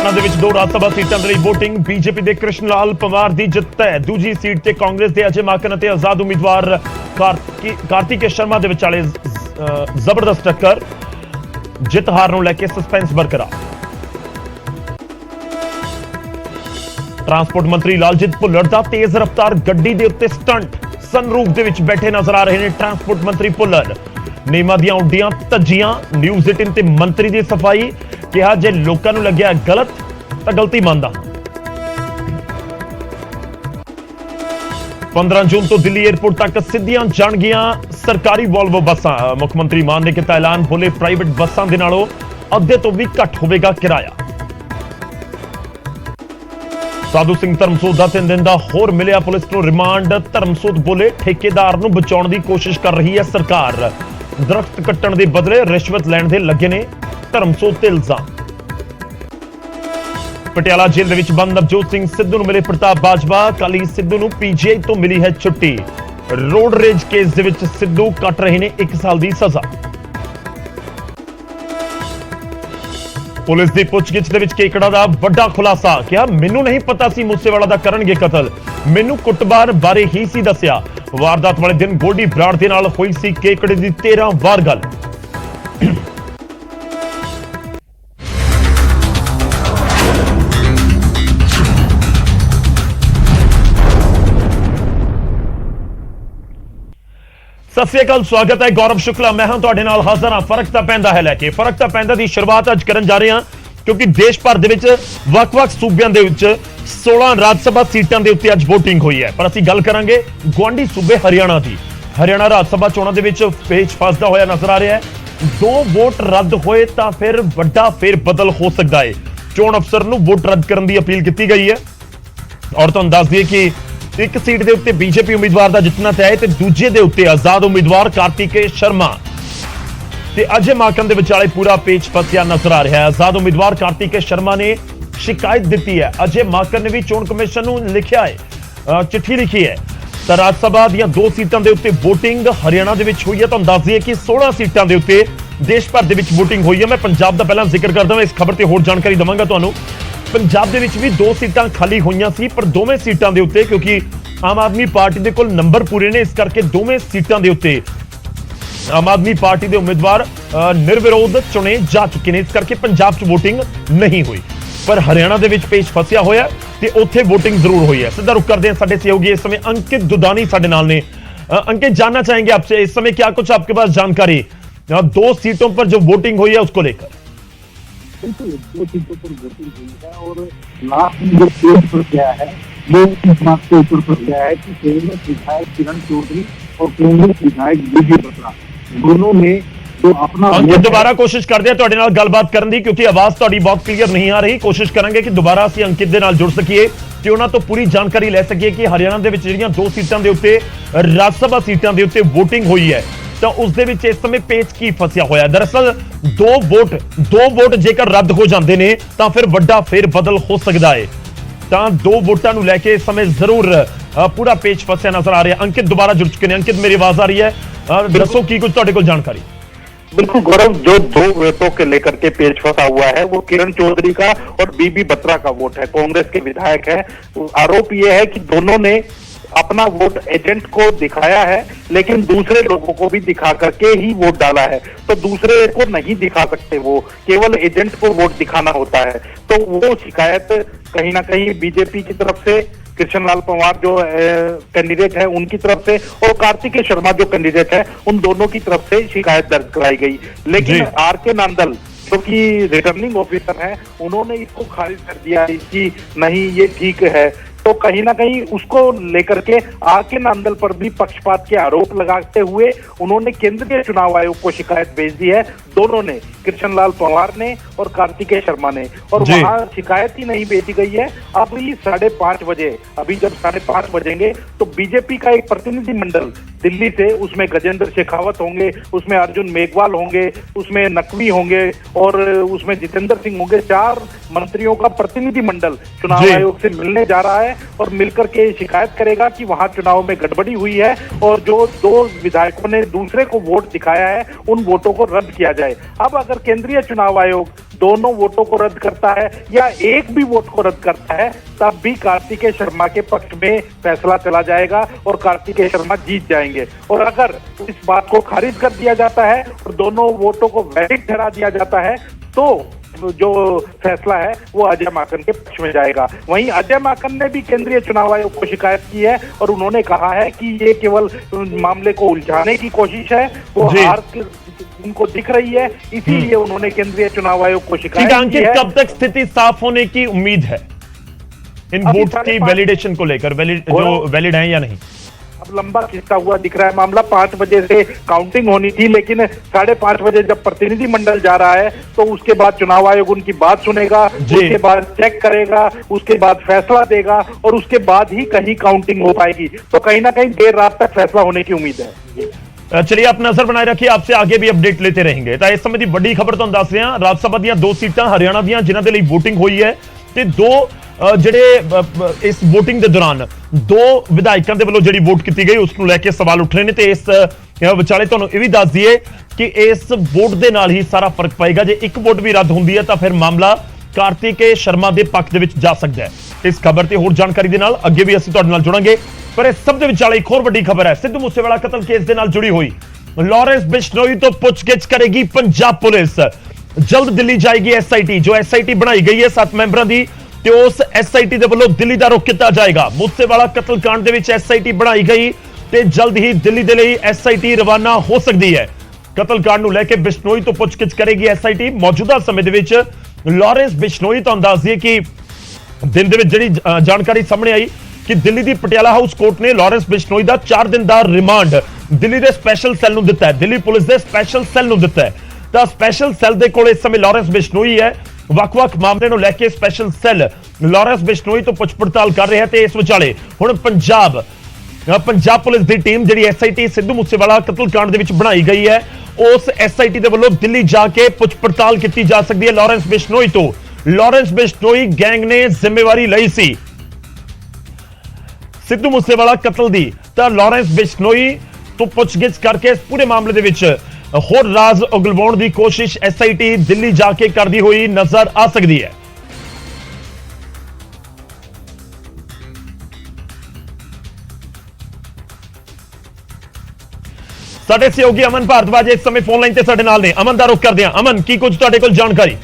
ਦੇ ਵਿੱਚ ਦੋ ਰਾਜ ਸਭਾ ਸੀਟਾਂ ਦੇ ਲਈ VOTING ਬੀਜੇਪੀ ਦੇ ਕ੍ਰਿਸ਼ਨ ਲਾਲ ਪੰਵਾਰ ਦੀ ਜਿੱਤ ਹੈ। ਦੂਜੀ ਸੀਟ ਤੇ ਕਾਂਗਰਸ ਦੇ ਅਜੇ ਮਾਕਨ ਅਤੇ ਆਜ਼ਾਦ ਉਮੀਦਵਾਰ ਕਾਰਤਿਕੇ ਸ਼ਰਮਾ ਦੇ ਵਿਚਾਲੇ ਜ਼ਬਰਦਸਤ ਟੱਕਰ। ਜਿੱਤ ਹਾਰ ਨੂੰ ਲੈ ਕੇ ਸਸਪੈਂਸ ਬਰਕਰਾਰ। ਟਰਾਂਸਪੋਰਟ ਮੰਤਰੀ ਲਾਲਜੀਤ ਭੁੱਲਰ ਦਾ ਤੇਜ਼ ਰਫ਼ਤਾਰ ਗੱਡੀ ਦੇ ਉੱਤੇ ਸਟੰਟ। ਸਨਰੂਫ ਦੇ ਵਿੱਚ ਬੈਠੇ ਨਜ਼ਰ ਆ ਰਹੇ ਨੇ ਟਰਾਂਸਪੋਰਟ ਮੰਤਰੀ ਭੁੱਲਰ। ਨਿਯਮਾਂ ਦੀਆਂ ਉੱਡੀਆਂ ਧੱਜੀਆਂ। ਨਿਊਜ਼ 18 ਤੇ ਮੰਤਰੀ ਦੀ ਸਫਾਈ। ਕਿਹਾ ਜੇ ਲੋਕਾਂ ਨੂੰ ਲੱਗਿਆ ਗਲਤ ਤਾਂ ਗਲਤੀ ਮੰਨਦਾ। 15 ਜੂਨ ਤੋਂ ਦਿੱਲੀ 에ਅਰਪੋਰਟ ਤੱਕ ਸਿੱਧੀਆਂ ਜਾਣਗੀਆਂ ਸਰਕਾਰੀ ਵੋਲਵੋ ਬੱਸਾਂ। ਮੁੱਖ ਮੰਤਰੀ ਮਾਨ ਨੇ ਕੀਤਾ ਐਲਾਨ। ਬੋਲੇ ਪ੍ਰਾਈਵੇਟ ਬੱਸਾਂ ਦੇ ਨਾਲੋਂ ਅੱਧੇ ਤੋਂ ਵੀ ਘੱਟ ਹੋਵੇਗਾ ਕਿਰਾਇਆ। ਸਾਧੂ ਸਿੰਘ ਧਰਮਸੋਤ ਦਾ 3 ਦਿਨ ਦਾ ਹੋਰ ਮਿਲਿਆ ਪੁਲਿਸ ਨੂੰ ਰਿਮਾਂਡ। ਧਰਮਸੋਤ ਬੋਲੇ ਠੇਕੇਦਾਰ ਨੂੰ ਬਚਾਉਣ ਦੀ ਕੋਸ਼ਿਸ਼ ਕਰ ਰਹੀ ਹੈ ਸਰਕਾਰ। ਦਰਖਤ ਕੱਟਣ ਦੇ ਬਦਲੇ ਰਿਸ਼ਵਤ ਲੈਣ ਦੇ ਲੱਗੇ ਨੇ ਧਰਮਸੋਤ ਤੇ ਇਲਜ਼ਾਮ। ਪਟਿਆਲਾ ਜੇਲ੍ਹ ਦੇ ਵਿੱਚ ਬੰਦ ਨਵਜੋਤ ਸਿੰਘ ਸਿੱਧੂ ਨੂੰ ਮਿਲੇ ਪ੍ਰਤਾਪ ਬਾਜਵਾ। ਕੱਲ੍ਹ ਸਿੱਧੂ ਨੂੰ PGI ਤੋਂ ਮਿਲੀ ਹੈ ਛੁੱਟੀ। ਰੋਡ ਰੇਜ ਕੇਸ ਦੇ ਵਿੱਚ ਸਿੱਧੂ ਕੱਟ ਰਹੇ ਨੇ 1 ਸਾਲ ਦੀ ਸਜ਼ਾ। ਪੁਲਿਸ ਦੀ ਪੁੱਛਗਿੱਛ ਦੇ ਵਿੱਚ ਕੇਕੜਾ ਦਾ ਵੱਡਾ ਖੁਲਾਸਾ। ਕਿਹਾ ਮੈਨੂੰ ਨਹੀਂ ਪਤਾ ਸੀ ਮੂਸੇਵਾਲਾ ਦਾ ਕਰਨਗੇ ਕਤਲ। ਮੈਨੂੰ ਕੁੱਟਮਾਰ ਬਾਰੇ ਹੀ ਸੀ ਦੱਸਿਆ। ਵਾਰਦਾਤ ਵਾਲੇ ਦਿਨ ਗੋਲਡੀ ਬਰਾੜ ਦੇ ਨਾਲ ਹੋਈ ਸੀ ਕੇਕੜੇ ਦੀ 13 ਵਾਰ ਗੱਲ। ਸਤਿ ਸ੍ਰੀ ਅਕਾਲ, ਸਵਾਗਤ ਹੈ। ਗੌਰਵ ਸ਼ੁਕਲਾ ਮੈਂ ਹਾਂ ਤੁਹਾਡੇ ਨਾਲ ਹਾਜ਼ਰ ਹਾਂ। ਫਰਕ ਤਾਂ ਪੈਂਦਾ ਹੈ ਲੈ ਕੇ। ਫਰਕ ਤਾਂ ਪੈਂਦਾ ਦੀ ਸ਼ੁਰੂਆਤ ਅੱਜ ਕਰਨ ਜਾ ਰਹੇ ਹਾਂ ਕਿਉਂਕਿ ਦੇਸ਼ ਭਰ ਦੇ ਵਿੱਚ ਵੱਖ-ਵੱਖ ਸੂਬਿਆਂ ਦੇ ਵਿੱਚ 16 ਰਾਜ ਸਭਾ ਸੀਟਾਂ ਦੇ ਉੱਤੇ ਅੱਜ VOTING ਹੋਈ ਹੈ। ਪਰ ਅਸੀਂ ਗੱਲ ਕਰਾਂਗੇ ਗੁਆਂਢੀ ਸੂਬੇ ਹਰਿਆਣਾ ਦੀ। ਹਰਿਆਣਾ ਰਾਜ ਸਭਾ ਚੋਣਾਂ ਦੇ ਵਿੱਚ ਪੇਚ ਫਸਦਾ ਹੋਇਆ ਨਜ਼ਰ ਆ ਰਿਹਾ ਹੈ। 2 ਵੋਟ ਰੱਦ ਹੋਏ ਤਾਂ ਫਿਰ ਵੱਡਾ ਫੇਰ ਬਦਲ ਹੋ ਸਕਦਾ ਹੈ। ਚੋਣ ਅਫਸਰ ਨੂੰ ਵੋਟ ਰੱਦ ਕਰਨ ਦੀ ਅਪੀਲ ਕੀਤੀ ਗਈ ਹੈ। ਔਰ ਤੁਹਾਨੂੰ ਦੱਸ ਦਈਏ ਕਿ ਇੱਕ ਸੀਟ ਦੇ ਉੱਤੇ ਬੀਜੇਪੀ ਉਮੀਦਵਾਰ ਦਾ ਜਿੱਤਣਾ ਤੈਅ ਹੈ ਤੇ ਦੂਜੇ ਦੇ ਉੱਤੇ ਆਜ਼ਾਦ ਉਮੀਦਵਾਰ ਕਾਰਤਿਕੇ ਸ਼ਰਮਾ ਤੇ ਅਜੇ ਮਾਕਨ ਦੇ ਵਿਚਾਲੇ ਪੂਰਾ ਪੇਚ ਫਸਿਆ ਨਜ਼ਰ ਆ ਰਿਹਾ ਹੈ। ਆਜ਼ਾਦ ਉਮੀਦਵਾਰ ਕਾਰਤਿਕੇ ਸ਼ਰਮਾ ਨੇ ਸ਼ਿਕਾਇਤ ਦਿੱਤੀ ਹੈ। ਅਜੇ ਮਾਕਨ ਨੇ ਵੀ ਚੋਣ ਕਮਿਸ਼ਨ ਨੂੰ ਲਿਖਿਆ ਹੈ, ਚਿੱਠੀ ਲਿਖੀ ਹੈ। ਤਾਂ ਰਾਜ ਸਭਾ ਦੀਆਂ 2 ਸੀਟਾਂ ਦੇ ਉੱਤੇ VOTING ਹਰਿਆਣਾ ਦੇ ਵਿੱਚ ਹੋਈ ਹੈ। ਤੁਹਾਨੂੰ ਦੱਸ ਦਈਏ ਕਿ 16 ਸੀਟਾਂ ਦੇ ਉੱਤੇ ਦੇਸ਼ ਭਰ ਦੇ ਵਿੱਚ VOTING ਹੋਈ ਹੈ। ਮੈਂ ਪੰਜਾਬ ਦਾ ਪਹਿਲਾਂ ਜ਼ਿਕਰ ਕਰਦਾ ਹਾਂ, ਇਸ ਖਬਰ ਤੇ ਹੋਰ ਜਾਣਕਾਰੀ ਦਵਾਂਗਾ ਤੁਹਾਨੂੰ। ਪੰਜਾਬ ਦੇ ਵਿੱਚ ਵੀ 2 ਸੀਟਾਂ ਖਾਲੀ ਹੋਈਆਂ ਸੀ ਪਰ ਦੋਵੇਂ ਸੀਟਾਂ ਦੇ ਉੱਤੇ ਕਿਉਂਕਿ ਆਮ ਆਦਮੀ ਪਾਰਟੀ ਦੇ ਕੋਲ ਨੰਬਰ ਪੂਰੇ ਨੇ, ਇਸ ਕਰਕੇ ਦੋਵੇਂ ਸੀਟਾਂ ਦੇ ਉੱਤੇ ਆਮ ਆਦਮੀ ਪਾਰਟੀ ਦੇ ਉਮੀਦਵਾਰ ਨਿਰਵਿਰੋਧ ਚੁਣੇ ਜਾ ਚੁੱਕੇ ਨੇ। ਇਸ ਕਰਕੇ ਪੰਜਾਬ 'ਚ VOTING ਨਹੀਂ ਹੋਈ ਪਰ ਹਰਿਆਣਾ ਦੇ ਵਿੱਚ ਪੇਚ ਫਸਿਆ ਹੋਇਆ ਤੇ ਉੱਥੇ VOTING ਜ਼ਰੂਰ ਹੋਈ ਹੈ। ਸਿੱਧਾ ਰੁਕ ਕਰਦੇ हैं। ਸਾਡੇ सहयोगी इस समय अंकित दुदानी साडे नाल ने। अंकित, जानना चाहेंगे आपसे इस समय क्या कुछ आपके पास जानकारी 2 सीटों पर जो VOTINग हुई है उसको लेकर? 2 सीटों पर VOTIंग हुई है और लास्ट में जो पेज पर गया है वो इस बात के ऊपर पर गया है कि कांग्रेस विधायक किरण चौधरी और कांग्रेस विधायक बीबी बत्रा दोनों ने जो अपना दोबारा कोशिश करते हैं ਤੁਹਾਡੇ ਨਾਲ ਗੱਲਬਾਤ ਕਰਨ ਦੀ ਕਿਉਂਕਿ ਆਵਾਜ਼ ਤੁਹਾਡੀ ਬਹੁਤ ਕਲੀਅਰ ਨਹੀਂ ਆ ਰਹੀ। ਕੋਸ਼ਿਸ਼ ਕਰਾਂਗੇ ਕਿ ਦੁਬਾਰਾ ਅਸੀਂ ਅੰਕਿਤ ਦੇ ਨਾਲ ਜੁੜ ਸਕੀਏ ਤੇ ਉਹਨਾਂ ਤੋਂ ਪੂਰੀ ਜਾਣਕਾਰੀ ਲੈ ਸਕੀਏ ਕਿ ਹਰਿਆਣਾ ਦੇ ਵਿੱਚ ਜਿਹੜੀਆਂ 2 ਸੀਟਾਂ ਦੇ ਉੱਤੇ ਰਾਜ ਸਭਾ ਸੀਟਾਂ ਦੇ ਉੱਤੇ VOTING ਹੋਈ ਹੈ ਤਾਂ ਉਸ ਦੇ ਵਿੱਚ ਇਸ ਸਮੇਂ ਪੇਚ ਕੀ ਫਸਿਆ ਹੋਇਆ। ਦਰਅਸਲ 2 ਵੋਟ ਜੇਕਰ ਰੱਦ ਹੋ ਜਾਂਦੇ ਨੇ ਤਾਂ ਫਿਰ ਵੱਡਾ ਫੇਰ ਬਦਲ ਹੋ ਸਕਦਾ ਹੈ। ਤਾਂ 2 ਵੋਟਾਂ ਨੂੰ ਲੈ ਕੇ ਇਸ ਸਮੇਂ ਜ਼ਰੂਰ ਪੂਰਾ ਪੇਚ ਫਸਿਆ ਨਜ਼ਰ ਆ ਰਿਹਾ। अंकित दोबारा जुड़ चुके हैं। अंकित, मेरी आवाज आ रही है? दसो की कुछ ਤੁਹਾਡੇ ਕੋਲ जानकारी? बिल्कुल गौरव, जो 2 वोटों के लेकर के पेच फंसा हुआ है वो किरण चौधरी का और बीबी बत्रा का वोट है। कांग्रेस के विधायक है। आरोप ये है कि दोनों ने अपना वोट एजेंट को दिखाया है लेकिन दूसरे लोगों को भी दिखा करके ही वोट डाला है। तो दूसरे को नहीं दिखा सकते, वो केवल एजेंट को वोट दिखाना होता है। तो वो शिकायत कहीं ना कहीं बीजेपी की तरफ से कृष्ण लाल पंवार जो कैंडिडेट है उनकी तरफ से और कार्तिकेय शर्मा जो कैंडिडेट है उन दोनों की तरफ से शिकायत दर्ज कराई गई। लेकिन RK नांदल जो कि रिटर्निंग ऑफिसर है उन्होंने इसको खारिज कर दिया कि नहीं ये ठीक है। तो कहीं ना कहीं उसको लेकर के RK नांदल पर भी पक्षपात के आरोप लगाते हुए उन्होंने केंद्रीय चुनाव आयोग को शिकायत भेज दी है। दोनों ने, कृष्णलाल पंवार ने और कार्तिकेय शर्मा ने, और वहां शिकायत ही नहीं भेजी गई है। अब ही 5:30 बजे, अभी जब 5:30 बजेंगे तो बीजेपी का एक प्रतिनिधिमंडल दिल्ली से, उसमें गजेंद्र शेखावत होंगे, उसमें अर्जुन मेघवाल होंगे, उसमें नकवी होंगे और उसमें जितेंद्र सिंह होंगे। 4 मंत्रियों का प्रतिनिधिमंडल चुनाव आयोग से मिलने जा रहा है और मिलकर के शिकायत करेगा कि वहां चुनाव में गड़बड़ी हुई है और जो 2 विधायकों ने दूसरे को वोट दिखाया है उन वोटों को रद्द किया जाए। अब अगर केंद्रीय चुनाव आयोग दोनों वोटों को रद्द करता है या एक भी वोट को रद्द करता है, तब भी कार्तिकेय शर्मा के पक्ष में फैसला चला जाएगा और कार्तिकेय शर्मा जीत जाएंगे। और अगर इस बात को खारिज कर दिया जाता है और दोनों वोटों को वैलिड ठहरा दिया जाता है तो जो फैसला है वो अजय माकन के पक्ष में जाएगा। वहीं अजय माकन ने भी केंद्रीय चुनाव आयोग को शिकायत की है और उन्होंने कहा है कि ये केवल मामले को उलझाने की कोशिश है, वो हार उनको दिख रही है, इसीलिए उन्होंने केंद्रीय चुनाव आयोग को शिकायत की है। कब तक स्थिति साफ होने की उम्मीद है इन वोट्स की वैलिडेशन को लेकर, जो वैलिड है या नहीं? अब लंबा खिंचता हुआ दिख रहा है मामला। 5 बजे से काउंटिंग होनी थी, लेकिन 5:30 बजे जब प्रतिनिधि मंडल जा रहा है तो उसके बाद चुनाव आयोग उनकी बात सुनेगा, उसके बाद चेक करेगा, उसके बाद फैसला देगा और उसके बाद ही कहीं काउंटिंग हो पाएगी। तो कहीं ना कहीं देर रात तक फैसला होने की उम्मीद है। चलिए आप नजर बनाए रखिए, आपसे आगे भी अपडेट लेते रहेंगे। तो इस समय की बड़ी खबर तो दस रहे हैं, राज्यसभा ਦੀਆਂ 2 सीटां हरियाणा ਦੀਆਂ जिन्हां दे ਲਈ वोटिंग हुई है ਤੇ 2 ਜਿਹੜੇ ਇਸ VOTING ਦੇ ਦੌਰਾਨ 2 ਵਿਧਾਇਕਾਂ ਦੇ ਵੱਲੋਂ ਜਿਹੜੀ ਵੋਟ ਕੀਤੀ ਗਈ ਉਸ ਨੂੰ ਲੈ ਕੇ ਸਵਾਲ ਉੱਠ ਰਹੇ ਨੇ ਤੇ ਇਸ ਵਿਚਾਲੇ ਤੁਹਾਨੂੰ ਇਹ ਵੀ ਦੱਸ ਦਈਏ ਕਿ ਇਸ ਵੋਟ ਦੇ ਨਾਲ ਹੀ ਸਾਰਾ ਫਰਕ ਪਏਗਾ। ਜੇ ਇੱਕ ਵੋਟ ਵੀ ਰੱਦ ਹੁੰਦੀ ਹੈ ਤਾਂ ਫਿਰ ਮਾਮਲਾ ਕਾਰਤਿਕੇय ਸ਼ਰਮਾ ਦੇ ਪੱਖ ਦੇ ਵਿੱਚ ਜਾ ਸਕਦਾ ਹੈ। ਇਸ ਖਬਰ ਤੇ ਹੋਰ ਜਾਣਕਾਰੀ ਦੇ ਨਾਲ ਅੱਗੇ ਵੀ ਅਸੀਂ ਤੁਹਾਡੇ ਨਾਲ ਜੁੜਾਂਗੇ, ਪਰ ਇਸ ਸਭ ਦੇ ਵਿਚਾਲੇ ਇੱਕ ਹੋਰ ਵੱਡੀ ਖਬਰ ਹੈ। ਸਿੱਧੂ ਮੂਸੇਵਾਲਾ ਕਤਲ ਕੇਸ ਦੇ ਨਾਲ ਜੁੜੀ ਹੋਈ ਲਾਰੈਂਸ ਬਿਸ਼ਨੋਈ ਤੋਂ ਪੁੱਛਗਿੱਛ ਕਰੇਗੀ ਪੰਜਾਬ ਪੁਲਿਸ। ਜਲਦ ਦਿੱਲੀ ਜਾਏਗੀ SIT, ਜੋ SIT ਬਣਾਈ ਗਈ ਹੈ 7 ਮੈਂਬਰਾਂ ਦੀ ਤੇ ਉਸ SIT ਦੇ ਵੱਲੋਂ ਦਿੱਲੀ ਦਾ ਰੁਖ ਕੀਤਾ ਜਾਏਗਾ। ਮੂਸੇਵਾਲਾ ਕਤਲकांड ਦੇ ਵਿੱਚ SIT ਬਣਾਈ ਗਈ ਤੇ ਜਲਦ ਹੀ ਦਿੱਲੀ ਦੇ ਲਈ SIT ਰਵਾਨਾ ਹੋ ਸਕਦੀ ਹੈ। ਕਤਲकांड ਨੂੰ ਲੈ ਕੇ ਬਿਸ਼ਨੋਈ ਤੋਂ ਪੁੱਛਗਿੱਛ ਕਰੇਗੀ SIT। ਮੌਜੂਦਾ ਸਮੇਂ ਦੇ ਵਿੱਚ ਲਾਰੈਂਸ ਬਿਸ਼ਨੋਈ ਤੁਹਾਨੂੰ ਦੱਸ ਦਈਏ ਕਿ ਦਿਨ ਦੇ ਵਿੱਚ ਜਿਹੜੀ ਜਾਣਕਾਰੀ ਸਾਹਮਣੇ ਆਈ ਕਿ ਦਿੱਲੀ ਦੀ ਪਟਿਆਲਾ ਹਾਊਸ ਕੋਰਟ ਨੇ ਲਾਰੈਂਸ ਬਿਸ਼ਨੋਈ ਦਾ 4 ਦਿਨ ਦਾ ਰਿਮਾਂਡ ਦਿੱਲੀ ਦੇ ਸਪੈਸ਼ਲ ਸੈੱਲ ਨੂੰ ਦਿੱਤਾ ਹੈ, ਦਿੱਲੀ ਪੁਲਿਸ ਦੇ ਸਪੈਸ਼ਲ ਸੈੱਲ ਨੂੰ ਦਿੱਤਾ ਹੈ। ਤਾਂ ਸਪੈਸ਼ਲ ਸੈੱਲ ਦੇ ਕੋਲ ਇਸ ਸਮੇਂ ਲਾਰੈਂਸ ਬਿਸ਼ਨੋਈ ਹੈ। ਵੱਖ-ਵੱਖ ਮਾਮਲੇ ਨੂੰ ਲੈ ਕੇ ਸਪੈਸ਼ਲ ਸੈੱਲ ਲਾਰੈਂਸ ਬਿਸ਼ਨੋਈ ਤੋਂ ਪੁੱਛ ਪੜਤਾਲ ਕਰ ਰਿਹਾ ਤੇ ਇਸ ਵਿਚਾਲੇ ਹੁਣ ਪੰਜਾਬ ਪੁਲਿਸ ਦੀ ਟੀਮ ਜਿਹੜੀ SIT ਸਿੱਧੂ ਮੂਸੇਵਾਲਾ ਕਤਲकांड ਦੇ ਵਿੱਚ ਬਣਾਈ ਗਈ ਹੈ ਉਸ SIT ਦੇ ਵੱਲੋਂ ਦਿੱਲੀ ਜਾ ਕੇ ਪੁੱਛ ਪੜਤਾਲ ਕੀਤੀ ਜਾ ਸਕਦੀ ਹੈ ਲਾਰੈਂਸ ਬਿਸ਼ਨੋਈ ਤੋਂ। ਲਾਰੈਂਸ ਬਿਸ਼ਨੋਈ ਗੈਂਗ ਨੇ ਜ਼ਿੰਮੇਵਾਰੀ ਲਈ ਸੀ ਸਿੱਧੂ ਮੂਸੇਵਾਲਾ ਕਤਲ ਦੀ, ਤਾਂ ਲਾਰੈਂਸ ਬਿਸ਼ਨੋਈ ਤੋਂ ਪੁੱਛਗਿੱਛ ਕਰਕੇ ਇਸ ਪੂਰੇ ਮਾਮਲੇ ਦੇ ਵਿੱਚ ਹੋਰ ਰਾਜ਼ ਉਗਲਵਾਉਣ ਦੀ ਕੋਸ਼ਿਸ਼ SIT ਦਿੱਲੀ ਜਾ ਕੇ ਕਰਦੀ ਹੋਈ ਨਜ਼ਰ ਆ ਸਕਦੀ ਹੈ। ਸਾਡੇ ਸਹਿਯੋਗੀ ਅਮਨ ਭਾਰਦਵਾਜ ਇਸ ਸਮੇਂ ਫੋਨ ਲਾਈਨ ਤੇ ਸਾਡੇ ਨਾਲ ਨੇ। ਅਮਨ ਦਾ ਰੁਖ ਕਰਦੇ ਹਾਂ। ਅਮਨ, ਕੀ ਕੁਝ ਤੁਹਾਡੇ ਕੋਲ ਜਾਣਕਾਰੀ?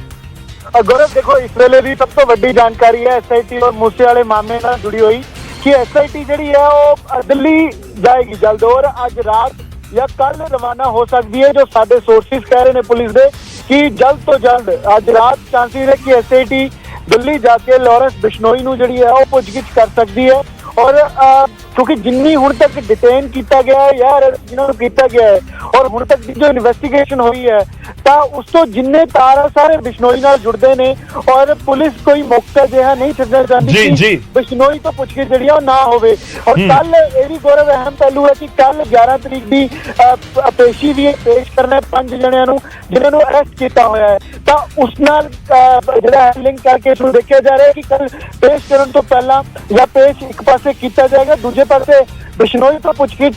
गौरव, देखो इस वेले की सब तो वड्डी जानकारी है SIT और मूसे वाले मामले नाल जुड़ी हुई कि SIT जिहड़ी है वो दिल्ली जाएगी जल्द और आज रात या कल रवाना हो सकती है। जो साडे सोर्सेस कह रहे हैं पुलिस दे कि जल्द तो जल्द आज रात चांसेस है कि SIT दिल्ली जाके लारेंस बिश्नोई नूं जिहड़ी है वो पुछगिछ कर सकती है। और क्योंकि जिन्नी हुण तक डिटेन किया गया है या जिन्होंने किया गया है और हुण तक जो इन्वेस्टिगेशन हुई है ਤਾਂ ਉਸ ਤੋਂ ਜਿੰਨੇ ਤਾਰ ਸਾਰੇ ਬਿਸ਼ਨੋਈ ਨਾਲ ਜੁੜਦੇ ਨੇ ਔਰ ਪੁਲਿਸ ਕੋਈ ਮੌਕਾ ਜਿਹਾ ਨਹੀਂ ਛੱਡਣਾ ਚਾਹੁੰਦੀ ਕਿ ਬਿਸ਼ਨੋਈ ਤੋਂ ਪੁੱਛ ਕੇ ਜਿਹੜੀ ਉਹ ਨਾ ਹੋਵੇ। ਔਰ ਕੱਲ ਇਹ ਵੀ ਗੌਰਵ ਅਹਿਮ ਪਹਿਲੂ ਹੈ ਕਿ ਕੱਲ 11 ਤਰੀਕ ਦੀ ਪੇਸ਼ੀ ਵੀ ਪੇਸ਼ ਕਰਨਾ 5 ਜਣਿਆਂ ਨੂੰ ਜਿਨ੍ਹਾਂ ਨੂੰ ਅਰੈਸਟ ਕੀਤਾ ਹੋਇਆ ਹੈ। ਤਾਂ ਉਸ ਨਾਲ ਜਿਹੜਾ ਲਿੰਕ ਕਰਕੇ ਇਸ ਨੂੰ ਦੇਖਿਆ ਜਾ ਰਿਹਾ ਹੈ ਕਿ ਕੱਲ ਪੇਸ਼ ਕਰਨ ਤੋਂ ਪਹਿਲਾਂ ਜਾਂ ਪੇਸ਼ ਇੱਕ ਪਾਸੇ ਕੀਤਾ ਜਾਏਗਾ, ਦੂਜੇ ਪਾਸੇ ਬਿਸ਼ਨੋਈ ਤੋਂ ਪੁੱਛਗਿੱਛ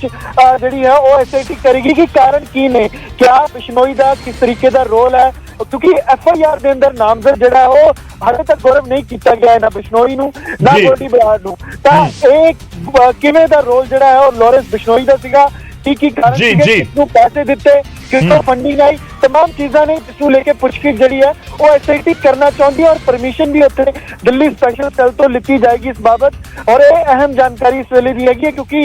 ਜਿਹੜੀ ਹੈ ਉਹ SIT ਕਰੇਗੀ ਕਿ ਕਾਰਨ ਕੀ ਨੇ, ਕਿਆ ਬਿਸ਼ਨੋਈ ਦਾ ਕਿਸ ਤਰੀਕੇ ਦਾ ਰੋਲ ਹੈ। ਕਿਉਂਕਿ FIR ਦੇ ਅੰਦਰ ਨਾਮਜ਼ਦ ਜਿਹੜਾ ਉਹ ਹਾਲੇ ਤੱਕ ਗੌਰਵ ਨਹੀਂ ਕੀਤਾ ਗਿਆ ਨਾ ਬਿਸ਼ਨੋਈ ਨੂੰ ਨਾ ਗੋਲਡੀ ਬਰਾੜ ਨੂੰ। ਤਾਂ ਇਹ ਕਿਵੇਂ ਦਾ ਰੋਲ ਜਿਹੜਾ ਹੈ ਉਹ ਲਾਰੈਂਸ ਬਿਸ਼ਨੋਈ ਦਾ ਸੀਗਾ, ਕੀ ਕਾਰਨ ਸੀਗੇ, ਕਿਸਨੂੰ ਪੈਸੇ ਦਿੱਤੇ, ਕਿਸਨੂੰ ਫੰਡਿੰਗ ਆਈ, तमाम चीज़ा ने इसको लेके पुछगिछ जी है वो SIT करना चाहती है और परमिशन भी उत्थे दिल्ली स्पेशल सेल तो ली जाएगी इस बाबत। और ये अहम जानकारी इस वेले दी है क्योंकि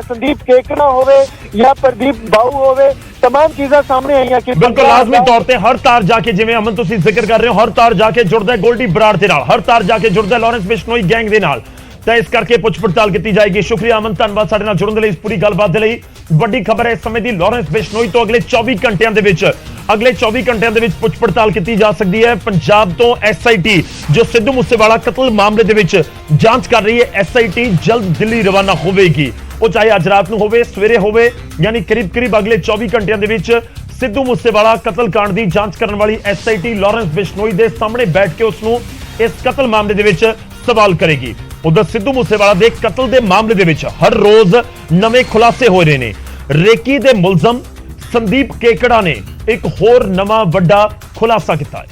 संदीप केकड़ा होवे या प्रदीप बाऊ होवे तमाम चीज़ा सामने आई कि बिल्कुल लाजमी तौर पर हर तार जाके जिवें अमन तुसीं जिक्र कर रहे हो हर तार जाके जुड़दा है गोल्डी बराड़ दे नाल, हर तार जाके जुड़दा है लारेंस बिश्नोई गैंग दे नाल। तो इस करके पुछ पड़ताल की जाएगी। शुक्रिया अमन, धन्यवाद साडे नाल जुड़न दे लई। इस पूरी गलबात दे लई वड्डी खबर है इस समय दी लारेंस बिश्नोई तो अगले 24 घंटिਆਂ ਦੇ ਵਿੱਚ पुछ पड़ताल की जा सकती है। पंजाब तो SIT जो सिद्धू मूसेवाला कतल मामले दे विच जांच कर रही है SIT जल्द दिल्ली रवाना होगी ਉਹ ਚਾਹੇ ਅੱਜ ਰਾਤ ਨੂੰ ਹੋਵੇ, ਸਵੇਰੇ ਹੋਵੇ, ਯਾਨੀ ਕਰੀਬ ਅਗਲੇ 24 ਘੰਟਿਆਂ ਦੇ ਵਿੱਚ ਸਿੱਧੂ ਮੂਸੇਵਾਲਾ ਕਤਲकांड ਦੀ ਜਾਂਚ ਕਰਨ ਵਾਲੀ SIT ਲਾਰੈਂਸ ਬਿਸ਼ਨੋਈ ਦੇ ਸਾਹਮਣੇ ਬੈਠ ਕੇ ਉਸ ਨੂੰ ਇਸ ਕਤਲ ਮਾਮਲੇ ਦੇ ਵਿੱਚ ਸਵਾਲ ਕਰੇਗੀ। ਉਧਰ ਸਿੱਧੂ ਮੂਸੇਵਾਲਾ ਦੇ ਕਤਲ ਦੇ ਮਾਮਲੇ ਦੇ ਵਿੱਚ ਹਰ ਰੋਜ਼ ਨਵੇਂ ਖੁਲਾਸੇ ਹੋ ਰਹੇ ਨੇ। ਰੇਕੀ ਦੇ ਮੁਲਜ਼ਮ ਸੰਦੀਪ ਕੇਕੜਾ ਨੇ ਇੱਕ ਹੋਰ ਨਵਾਂ ਵੱਡਾ ਖੁਲਾਸਾ ਕੀਤਾ ਹੈ।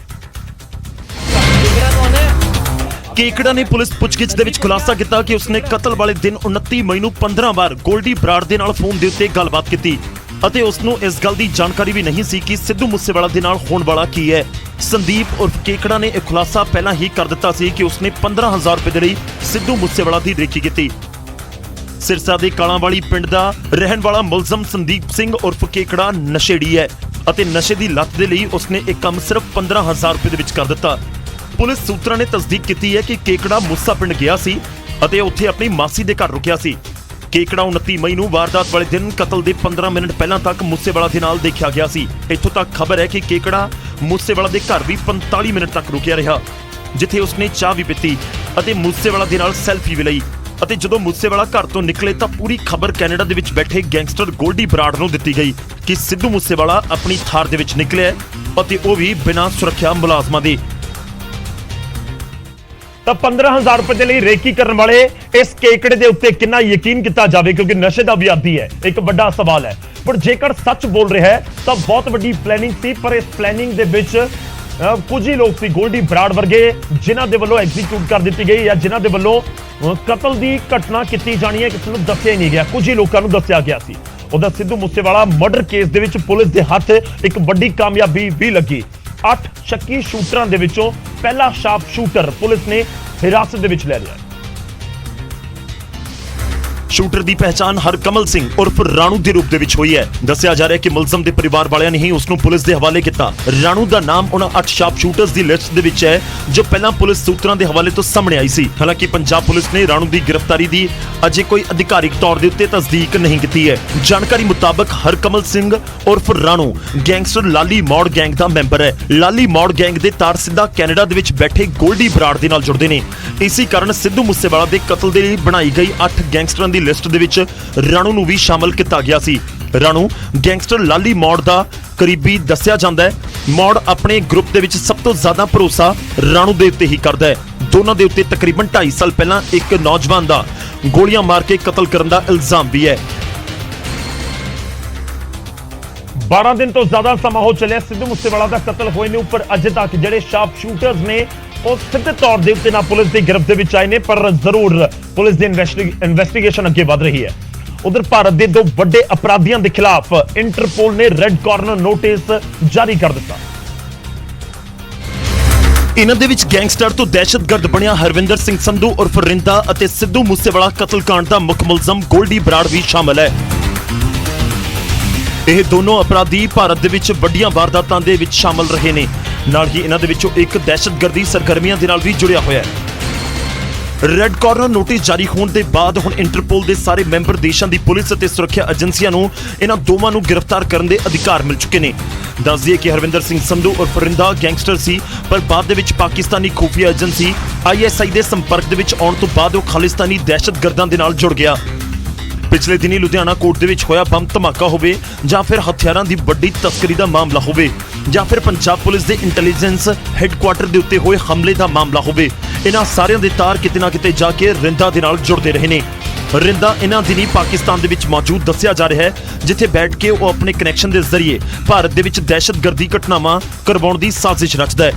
ਕੇਕੜਾ ਨੇ ਪੁਲਿਸ ਪੁੱਛਗਿੱਛ ਦੇ ਵਿੱਚ ਖੁਲਾਸਾ ਕੀਤਾ ਕਿ ਉਸਨੇ ਕਤਲ ਵਾਲੇ ਦਿਨ 29 ਮਈ ਨੂੰ 15 ਵਾਰ ਗੋਲਡੀ ਬਰਾੜ ਦੇ ਨਾਲ ਫੋਨ ਦੇ ਉੱਤੇ ਗੱਲਬਾਤ ਕੀਤੀ ਅਤੇ ਉਸ ਨੂੰ ਇਸ ਗੱਲ ਦੀ ਜਾਣਕਾਰੀ ਵੀ ਨਹੀਂ ਸੀ ਕਿ ਸਿੱਧੂ ਮੂਸੇਵਾਲਾ ਦੇ ਨਾਲ ਹੋਣ ਵਾਲਾ ਕੀ ਹੈ। ਸੰਦੀਪ ਉਰਫ ਕੇਕੜਾ ਨੇ ਇਹ ਖੁਲਾਸਾ ਪਹਿਲਾਂ ਹੀ ਕਰ ਦਿੱਤਾ ਸੀ ਕਿ ਉਸਨੇ 15000 ਰੁਪਏ ਦੇ ਲਈ ਸਿੱਧੂ ਮੂਸੇਵਾਲਾ ਦੀ ਰੇਕੀ ਕੀਤੀ। ਸਿਰਸਾ ਦੇ ਕਾਲਾਂਵਾਲੀ ਪਿੰਡ ਦਾ ਰਹਿਣ ਵਾਲਾ ਮੁਲਜ਼ਮ ਸੰਦੀਪ ਸਿੰਘ ਉਰਫ ਕੇਕੜਾ ਨਸ਼ੇੜੀ ਹੈ ਅਤੇ ਨਸ਼ੇ ਦੀ ਲੱਤ ਦੇ ਲਈ ਉਸਨੇ ਇਹ ਕੰਮ ਸਿਰਫ 15000 ਰੁਪਏ ਦੇ ਵਿੱਚ ਕਰ ਦਿੱਤਾ। ਪੁਲਿਸ ਸੂਤਰਾਂ ਨੇ ਤਸਦੀਕ ਕੀਤੀ ਹੈ ਕਿ ਕੇਕੜਾ ਮੂਸਾ ਪਿੰਡ ਗਿਆ ਸੀ ਅਤੇ ਉੱਥੇ ਆਪਣੀ ਮਾਸੀ ਦੇ ਘਰ ਰੁਕਿਆ ਸੀ। ਕੇਕੜਾ 29 ਮਈ ਨੂੰ ਵਾਰਦਾਤ ਵਾਲੇ ਦਿਨ ਕਤਲ ਦੇ 15 ਮਿੰਟ ਪਹਿਲਾਂ ਤੱਕ ਮੂਸੇਵਾਲਾ ਦੇ ਨਾਲ ਦੇਖਿਆ ਗਿਆ ਸੀ। ਇੱਥੋਂ ਤੱਕ ਖਬਰ ਹੈ ਕਿ ਕੇਕੜਾ ਮੂਸੇਵਾਲਾ ਦੇ ਘਰ ਵੀ 45 ਮਿੰਟ ਤੱਕ ਰੁਕਿਆ ਰਿਹਾ, ਜਿੱਥੇ ਉਸਨੇ ਚਾਹ ਵੀ ਪੀਤੀ ਅਤੇ ਮੂਸੇਵਾਲਾ ਦੇ ਨਾਲ ਸੈਲਫੀ ਵੀ ਲਈ। ਅਤੇ ਜਦੋਂ ਮੂਸੇਵਾਲਾ ਘਰ ਤੋਂ ਨਿਕਲੇ ਤਾਂ ਪੂਰੀ ਖਬਰ ਕੈਨੇਡਾ ਦੇ ਵਿੱਚ ਬੈਠੇ ਗੈਂਗਸਟਰ ਗੋਲਡੀ ਬਰਾੜ ਨੂੰ ਦਿੱਤੀ ਗਈ ਕਿ ਸਿੱਧੂ ਮੂਸੇਵਾਲਾ ਆਪਣੀ ਥਾਰ ਦੇ ਵਿੱਚ ਨਿਕਲਿਆ ਅਤੇ ਉਹ ਵੀ ਬਿਨਾਂ ਸੁਰੱਖਿਆ ਮੁਲਾਜ਼ਮਾਂ ਦੇ। ਤਾਂ 15000 ਰੁਪਏ ਦੇ ਲਈ ਰੇਕੀ ਕਰਨ ਵਾਲੇ ਇਸ ਕੇਕੜੇ ਦੇ ਉੱਤੇ ਕਿੰਨਾ ਯਕੀਨ ਕੀਤਾ ਜਾਵੇ, ਕਿਉਂਕਿ ਨਸ਼ੇ ਦਾ ਵੀ ਆਦੀ ਹੈ, ਇੱਕ ਵੱਡਾ ਸਵਾਲ ਹੈ। ਪਰ ਜੇਕਰ ਸੱਚ ਬੋਲ ਰਿਹਾ ਹੈ ਤਾਂ ਬਹੁਤ ਵੱਡੀ ਪਲੈਨਿੰਗ ਸੀ, ਪਰ ਇਸ ਪਲੈਨਿੰਗ ਦੇ ਵਿੱਚ ਕੁਝ ਹੀ ਲੋਕ ਸੀ ਗੋਲਡੀ ਬਰਾੜ ਵਰਗੇ ਜਿਨ੍ਹਾਂ ਦੇ ਵੱਲੋਂ ਐਗਜ਼ੀਕਿਊਟ ਕਰ ਦਿੱਤੀ ਗਈ ਜਾਂ ਜਿਨ੍ਹਾਂ ਦੇ ਵੱਲੋਂ ਕਤਲ ਦੀ ਘਟਨਾ ਕੀਤੀ ਜਾਣੀ ਹੈ, ਕਿਸੇ ਨੂੰ ਦੱਸਿਆ ਹੀ ਨਹੀਂ ਗਿਆ, ਕੁਝ ਹੀ ਲੋਕਾਂ ਨੂੰ ਦੱਸਿਆ ਗਿਆ ਸੀ। ਉਹਦਾ ਸਿੱਧੂ ਮੂਸੇਵਾਲਾ ਮਰਡਰ ਕੇਸ ਦੇ ਵਿੱਚ ਪੁਲਿਸ ਦੇ ਹੱਥ ਇੱਕ ਵੱਡੀ ਕਾਮਯਾਬੀ ਵੀ ਲੱਗੀ। 8 ਸ਼ੱਕੀ ਸ਼ੂਟਰਾਂ ਦੇ ਵਿੱਚੋਂ ਪਹਿਲਾ ਸ਼ਾਰਪ ਸ਼ੂਟਰ ਪੁਲਿਸ ਨੇ ਹਿਰਾਸਤ ਦੇ ਵਿੱਚ ਲੈ ਲਿਆ। ਸ਼ੂਟਰ ਦੀ ਪਹਿਚਾਣ ਹਰਕਮਲ ਸਿੰਘ ਉਰਫ ਰਾਣੂ ਦੇ ਰੂਪ ਦੇ ਵਿੱਚ ਹੋਈ ਹੈ। ਦੱਸਿਆ ਜਾ ਰਿਹਾ ਹੈ ਕਿ ਮੁਲਜ਼ਮ ਦੇ ਪਰਿਵਾਰ ਵਾਲਿਆਂ ਨੇ ਹੀ ਉਸ ਨੂੰ ਪੁਲਿਸ ਦੇ ਹਵਾਲੇ ਕੀਤਾ। ਰਾਣੂ ਦਾ ਨਾਮ ਉਹਨਾਂ 8 ਸ਼ਾਰਪ ਸ਼ੂਟਰਸ ਦੀ ਲਿਸਟ ਦੇ ਵਿੱਚ ਹੈ ਜੋ ਪਹਿਲਾਂ ਪੁਲਿਸ ਸੂਤਰਾਂ ਦੇ ਹਵਾਲੇ ਤੋਂ ਸਾਹਮਣੇ ਆਈ ਸੀ। ਹਾਲਾਂਕਿ ਪੰਜਾਬ ਪੁਲਿਸ ਨੇ ਰਾਣੂ ਦੀ ਗ੍ਰਿਫਤਾਰੀ ਦੀ ਅਜੇ ਕੋਈ ਅਧਿਕਾਰਿਕ ਤੌਰ ਦੇ ਉੱਤੇ ਤਸਦੀਕ ਨਹੀਂ ਕੀਤੀ ਹੈ। ਜਾਣਕਾਰੀ ਮੁਤਾਬਕ ਹਰਕਮਲ ਸਿੰਘ ਉਰਫ ਰਾਣੂ ਗੈਂਗਸਟਰ ਲਾਲੀ ਮੌੜ ਗੈਂਗ ਦਾ ਮੈਂਬਰ ਹੈ। ਲਾਲੀ ਮੌੜ ਗੈਂਗ ਦੇ ਤਾਰ ਸਿੱਧਾ ਕੈਨੇਡਾ ਦੇ ਵਿੱਚ ਬੈਠੇ ਗੋਲਡੀ ਬਰਾੜ ਦੇ ਨਾਲ ਜੁੜਦੇ ਨੇ। ਇਸੇ ਕਾਰਨ ਸਿੱਧੂ ਮੂਸੇਵਾਲਾ ਦੇ ਕਤਲ ਦੇ ਲਈ ਬਣਾਈ ਗਈ 8 ਗੈਂਗਸਟਰਾਂ ਦੀ ਲਿਸਟ ਦੇ ਵਿੱਚ ਰਾਣੂ ਨੂੰ ਵੀ ਸ਼ਾਮਲ ਕੀਤਾ ਗਿਆ ਸੀ। ਰਾਣੂ ਗੈਂਗਸਟਰ ਲਾਲੀ ਮੌੜ ਦਾ ਕਰੀਬੀ ਦੱਸਿਆ ਜਾਂਦਾ ਹੈ। ਮੌੜ ਆਪਣੇ ਗਰੁੱਪ ਦੇ ਵਿੱਚ ਸਭ ਤੋਂ ਜ਼ਿਆਦਾ ਭਰੋਸਾ ਰਾਣੂ ਦੇ ਉੱਤੇ ਹੀ ਕਰਦਾ ਹੈ। ਦੋਨਾਂ ਦੇ ਉੱਤੇ ਤਕਰੀਬਨ 2.5 ਸਾਲ ਪਹਿਲਾਂ ਇੱਕ ਨੌਜਵਾਨ ਦਾ ਗੋਲੀਆਂ ਮਾਰ ਕੇ ਕਤਲ ਕਰਨ ਦਾ ਇਲਜ਼ਾਮ ਵੀ ਹੈ। 12 ਦਿਨ ਤੋਂ ਜ਼ਿਆਦਾ ਸਮਾਂ ਹੋ ਚੱਲਿਆ ਸਿੱਧੂ ਮੂਸੇਵਾਲਾ ਦਾ ਕਤਲ ਹੋਏ ਨੇ, ਉੱਪਰ ਅਜੇ ਤੱਕ ਜਿਹੜੇ ਸ਼ਾਰਪ ਸ਼ੂਟਰਸ ਨੇ ਉਹ ਸਿੱਧੇ ਤੌਰ ਦੇ ਉੱਤੇ ਨਾ ਪੁਲਿਸ ਦੀ ਗਿਰਫਤ ਦੇ ਵਿੱਚ ਆਏ ਨੇ, ਪਰ ਜ਼ਰੂਰ ਪੁਲਿਸ ਦੀ ਇਨਵੈਸਟੀਗੇਸ਼ਨ ਅੱਗੇ ਵਧ ਰਹੀ ਹੈ। ਉਧਰ ਭਾਰਤ ਦੇ 2 ਵੱਡੇ ਅਪਰਾਧੀਆਂ ਦੇ ਖਿਲਾਫ ਇੰਟਰਪੋਲ ਨੇ ਰੈੱਡ ਕਾਰਨਰ ਨੋਟਿਸ ਜਾਰੀ ਕਰ ਦਿੱਤਾ। ਇਹਨਾਂ ਦੇ ਵਿੱਚ ਗੈਂਗਸਟਰ ਤੋਂ ਦਹਿਸ਼ਤਗਰਦ ਬਣਿਆ ਹਰਵਿੰਦਰ ਸਿੰਘ ਸੰਧੂ ਉਰਫ ਰਿੰਦਾ ਅਤੇ ਸਿੱਧੂ ਮੂਸੇਵਾਲਾ ਕਤਲकांड ਦਾ ਮੁੱਖ ਮੁਲਜ਼ਮ ਗੋਲਡੀ ਬਰਾੜ ਵੀ ਸ਼ਾਮਲ ਹੈ। ਇਹ ਦੋਨੋਂ ਅਪਰਾਧੀ ਭਾਰਤ ਦੇ ਵਿੱਚ ਵੱਡੀਆਂ ਵਾਰਦਾਤਾਂ ਦੇ ਵਿੱਚ ਸ਼ਾਮਲ ਰਹੇ ਨੇ। ਨਾਲ ਹੀ ਇਹਨਾਂ ਦੇ ਵਿੱਚੋਂ ਇੱਕ ਦਹਿਸ਼ਤਗਰਦੀ ਸਰਗਰਮੀਆਂ ਦੇ ਨਾਲ ਵੀ ਜੁੜਿਆ ਹੋਇਆ ਹੈ। ਰੈੱਡ ਕਾਰਨਰ ਨੋਟਿਸ ਜਾਰੀ ਹੋਣ ਦੇ ਬਾਅਦ ਹੁਣ ਇੰਟਰਪੋਲ ਦੇ ਸਾਰੇ ਮੈਂਬਰ ਦੇਸ਼ਾਂ ਦੀ ਪੁਲਿਸ ਅਤੇ ਸੁਰੱਖਿਆ ਏਜੰਸੀਆਂ ਨੂੰ ਇਹਨਾਂ ਦੋਵਾਂ ਨੂੰ ਗ੍ਰਿਫਤਾਰ ਕਰਨ ਦੇ ਅਧਿਕਾਰ ਮਿਲ ਚੁੱਕੇ ਨੇ। ਦੱਸ ਦਈਏ ਕਿ ਹਰਵਿੰਦਰ ਸਿੰਘ ਸੰਧੂ ਉਰਫ ਰਿੰਦਾ ਗੈਂਗਸਟਰ ਸੀ, ਪਰ ਬਾਅਦ ਦੇ ਵਿੱਚ ਪਾਕਿਸਤਾਨੀ ਖੁਫੀਆ ਏਜੰਸੀ ISI ਦੇ ਸੰਪਰਕ ਦੇ ਵਿੱਚ ਆਉਣ ਤੋਂ ਬਾਅਦ ਉਹ ਖਾਲਿਸਤਾਨੀ ਦਹਿਸ਼ਤਗਰਦਾਂ ਦੇ ਨਾਲ ਜੁੜ ਗਿਆ। ਪਿਛਲੇ ਦਿਨੀ ਲੁਧਿਆਣਾ ਕੋਰਟ ਦੇ ਵਿੱਚ ਹੋਇਆ ਬੰਬ ਧਮਾਕਾ ਹੋਵੇ ਜਾਂ ਫਿਰ ਹਥਿਆਰਾਂ ਦੀ ਵੱਡੀ ਤਸਕਰੀ ਦਾ ਮਾਮਲਾ ਹੋਵੇ ਜਾਂ ਫਿਰ ਪੰਜਾਬ ਪੁਲਿਸ ਦੇ ਇੰਟੈਲੀਜੈਂਸ ਹੈੱਡਕੁਆਟਰ ਦੇ ਉੱਤੇ ਹੋਏ ਹਮਲੇ ਦਾ ਮਾਮਲਾ ਹੋਵੇ, ਇਹਨਾਂ ਸਾਰਿਆਂ ਦੇ ਤਾਰ ਕਿਤੇ ਨਾ ਕਿਤੇ ਜਾ ਕੇ ਰਿੰਦਾ ਦੇ ਨਾਲ ਜੁੜਦੇ ਰਹੇ ਨੇ। ਰਿੰਦਾ ਇਹਨਾਂ ਦਿਨੀ ਪਾਕਿਸਤਾਨ ਦੇ ਵਿੱਚ ਮੌਜੂਦ ਦੱਸਿਆ ਜਾ ਰਿਹਾ ਹੈ, ਜਿੱਥੇ ਬੈਠ ਕੇ ਉਹ ਆਪਣੇ ਕਨੈਕਸ਼ਨ ਦੇ ਜ਼ਰੀਏ ਭਾਰਤ ਦੇ ਵਿੱਚ ਦਹਿਸ਼ਤਗਰਦੀ ਘਟਨਾਵਾਂ ਕਰਵਾਉਣ ਦੀ ਸਾਜ਼ਿਸ਼ ਰਚਦਾ ਹੈ।